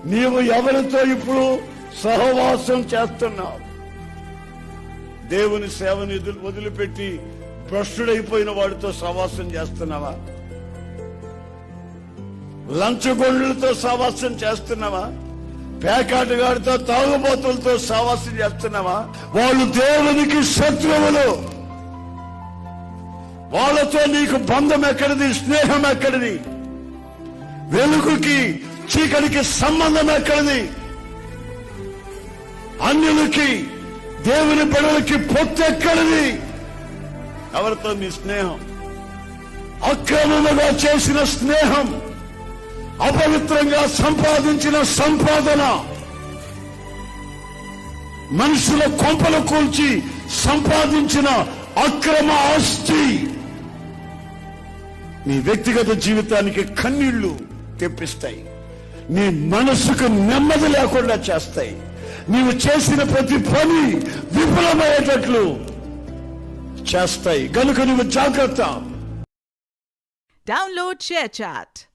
నీవు ఎవరితో ఇప్పుడు సహవాసం చేస్తున్నావు? దేవుని సేవని వదిలిపెట్టి భ్రష్టుడైపోయిన వాడితో సహవాసం చేస్తున్నావా? లంచగొండులతో సహవాసం చేస్తున్నావా? పేకాటగాడితో, తాగుబోతులతో సహవాసం చేస్తున్నావా? వాళ్ళు దేవునికి శత్రువులు. వాళ్ళతో నీకు బంధం ఎక్కడిది? స్నేహం ఎక్కడిది? వెలుగుకి చీకటికి సంబంధం ఎక్కడిది? అన్యులకి దేవుని బిడ్డలకి పొత్తు ఎక్కడిది? ఎవరితో నీ స్నేహం? అక్రమముగా చేసిన స్నేహం, అపవిత్రంగా సంపాదించిన సంపాదన, మనుషుల కొంపలు కూల్చి సంపాదించిన అక్రమ ఆస్తి నీ వ్యక్తిగత జీవితానికి కన్నీళ్లు తెప్పిస్తాయి. నీ మనసుకు నెమ్మది లేకుండా చేస్తాయి. నీవు చేసిన ప్రతి పని విఫలమయ్యేటట్లు చేస్తాయి. గనుక నువ్వు జాగ్రత్త. Download ShareChat.